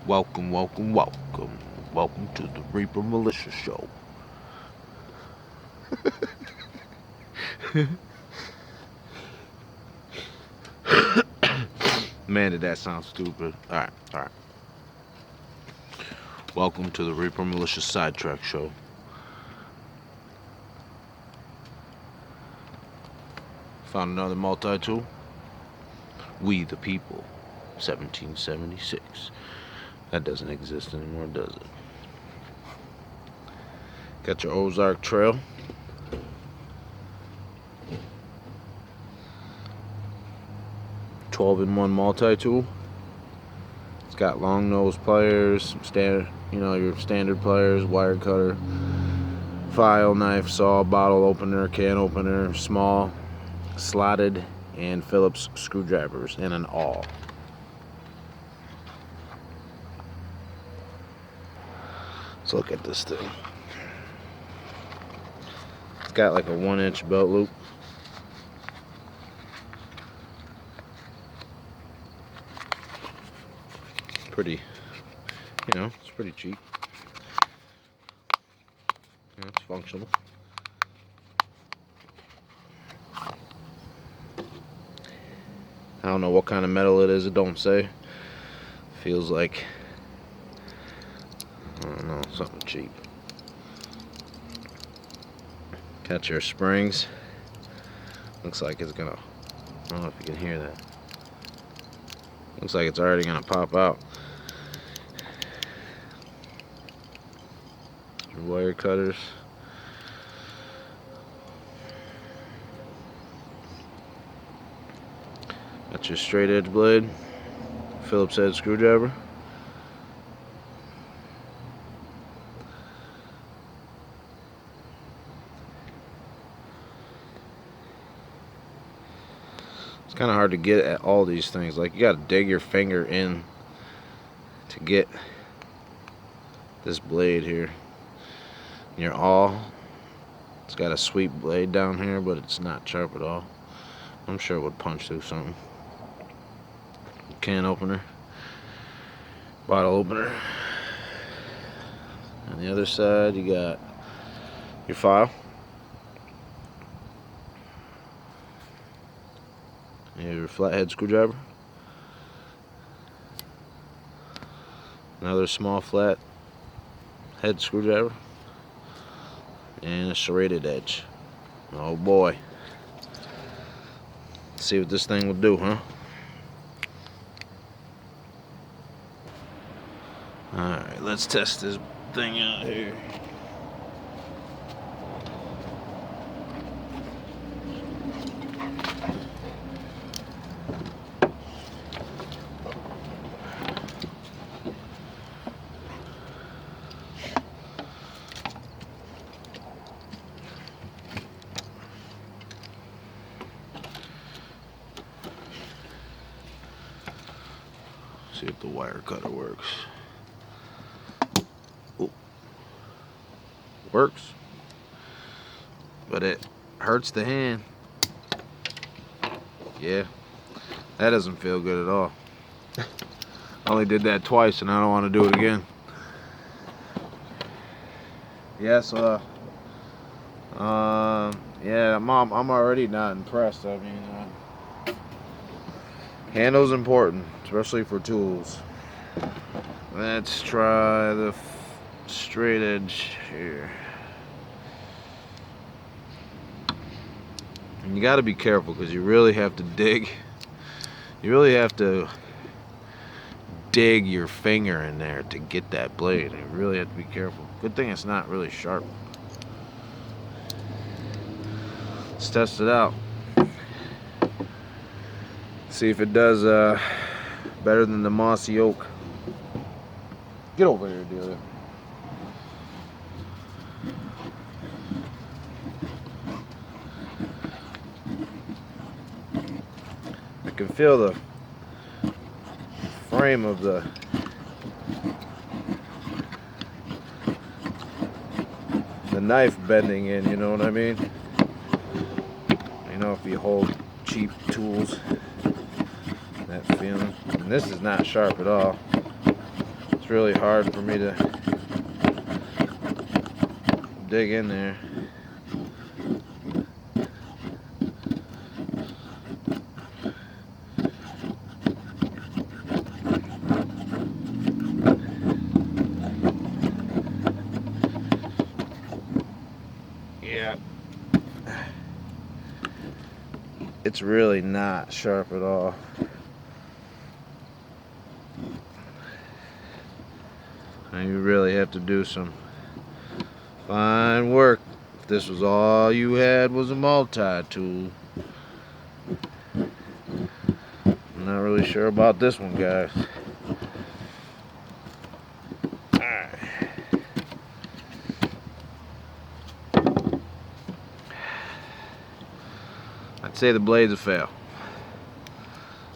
Welcome, welcome, welcome. Welcome to the Reaper Militia Show. Man, did that sound stupid. Alright. Welcome to the Reaper Militia Sidetrack Show. Found another multi-tool. We the People, 1776. That doesn't exist anymore, does it? Got your Ozark trail. "12-in-1" multi-tool. It's got long nose pliers, some standard, your standard pliers, wire cutter, file, knife, saw, bottle opener, can opener, small, slotted, and Phillips screwdrivers, and an awl. Let's look at this thing. It's got like a 1-inch belt loop. Pretty, it's pretty cheap. It's functional. I don't know what kind of metal it is, it don't say. Feels like, I don't know, something cheap. Got your springs. Looks like it's gonna, I don't know if you can hear that. Looks like it's already gonna pop out. Your wire cutters. Got your straight edge blade. Phillips head screwdriver. It's kind of hard to get at all these things. Like, you got to dig your finger in to get this blade here. Your awl. It's got a sweep blade down here, but it's not sharp at all. I'm sure it would punch through something. Can opener. Bottle opener. On the other side, you got your file. Your flathead screwdriver. Another small flat head screwdriver. And a serrated edge. Oh boy. Let's see what this thing will do, huh? Alright, let's test this thing out here. See if the wire cutter works. Ooh. Works, but it hurts the hand. Yeah, that doesn't feel good at all. I only did that twice and I don't want to do it again. Yes, yeah, Mom, I'm already not impressed. I mean, handle's important, especially for tools. Let's try the straight edge here. And you got to be careful because you really have to dig. You really have to dig your finger in there to get that blade. You really have to be careful. Good thing it's not really sharp. Let's test it out. See if it does better than the mossy oak. Get over here, dealer. I can feel the frame of the knife bending in, you know what I mean? You know, if you hold cheap tools, that feeling. And this is not sharp at all. it's really hard for me to dig in there. Yeah, it's really not sharp at all. And you really have to do some fine work. If this was all you had was a multi-tool. I'm not really sure about this one, guys. Alright. I'd say the blade's a fail.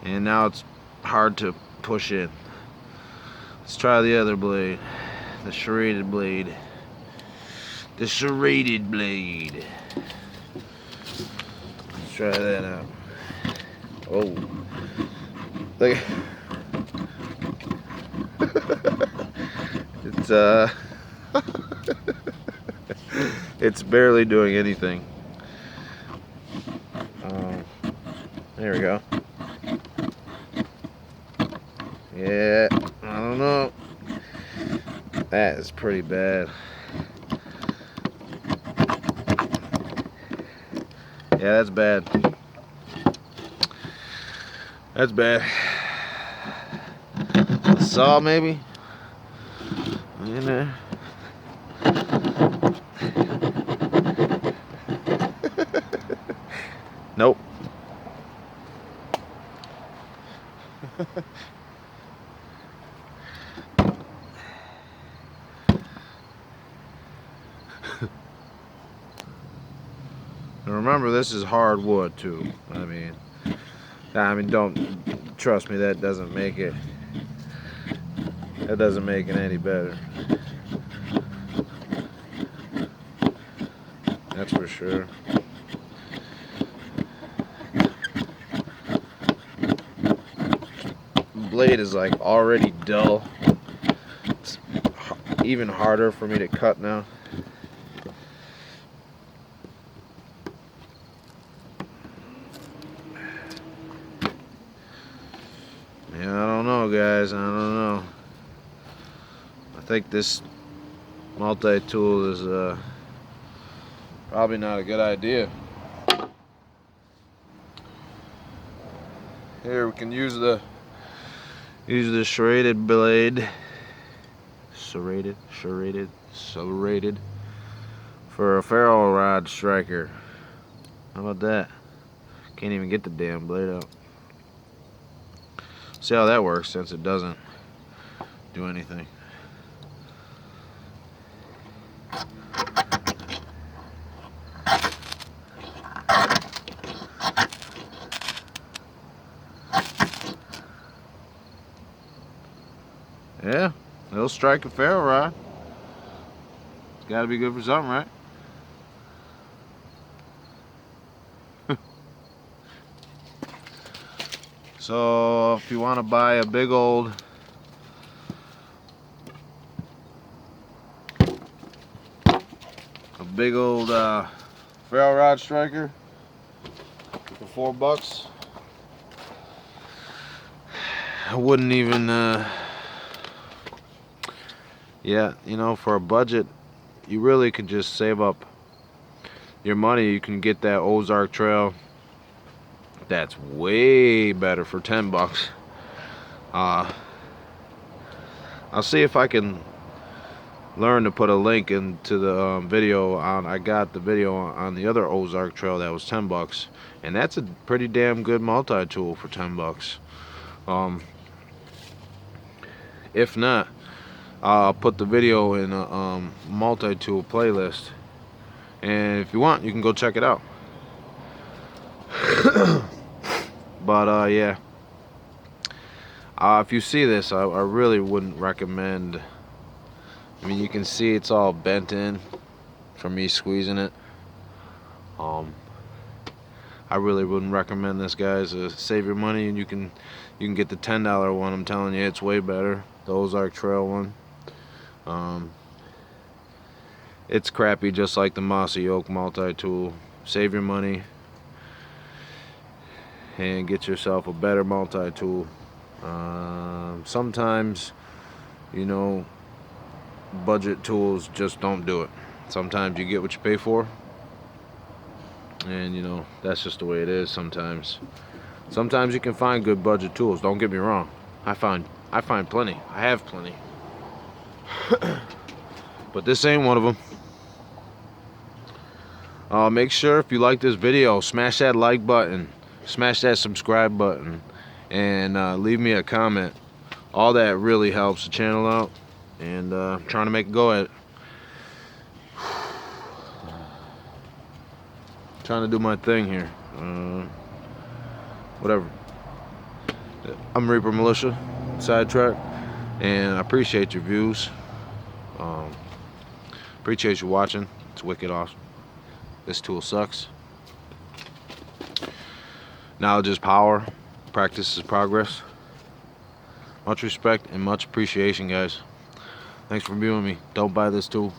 And now it's hard to push in. Let's try the other blade. The serrated blade. The serrated blade. Let's try that out. Oh. Look. It's it's barely doing anything. There we go. Yeah, I don't know. That is pretty bad. Yeah, that's bad. That's bad. A saw maybe? In there. Nope. And remember, this is hardwood too. I mean, don't trust me. That doesn't make it. That doesn't make it any better. That's for sure. Blade is like already dull. It's even harder for me to cut now. Yeah, I don't know, guys. I don't know. I think this multi-tool is probably not a good idea. Here we can use the serrated blade. Serrated for a ferro rod striker. How about that? Can't even get the damn blade out. See how that works, since it doesn't do anything. Yeah, it'll strike a ferro rod. It's gotta be good for something, right? So if you want to buy a big old ferro rod striker for $4, I wouldn't even yeah, you know, for a budget, you really can just save up your money. You can get that Ozark trail. That's way better for $10. I'll see if I can learn to put a link into the video on. I got the video on the other Ozark trail that was $10, and that's a pretty damn good multi-tool for $10. If not, I'll put the video in a multi-tool playlist, and if you want, you can go check it out. But yeah, if you see this, I really wouldn't recommend. I mean, you can see it's all bent in from me squeezing it. I really wouldn't recommend this, guys. Save your money, and you can get the $10 one. I'm telling you, it's way better. the Ozark Trail one. It's crappy, just like the Mossy Oak multi-tool. Save your money and get yourself a better multi-tool. Sometimes, you know, budget tools just don't do it. Sometimes you get what you pay for, and you know, that's just the way it is. Sometimes you can find good budget tools, don't get me wrong. I find plenty. I have plenty. But this ain't one of them. Make sure, if you like this video, smash that like button, smash that subscribe button, and leave me a comment. All that really helps the channel out, and I'm trying to make a go at it. Trying to do my thing here. Whatever. I'm Reaper Militia, Sidetrack, and I appreciate your views. Appreciate you watching. It's wicked awesome. This tool sucks. Knowledge is power. Practice is progress. Much respect and much appreciation, guys. Thanks for being with me. Don't buy this tool.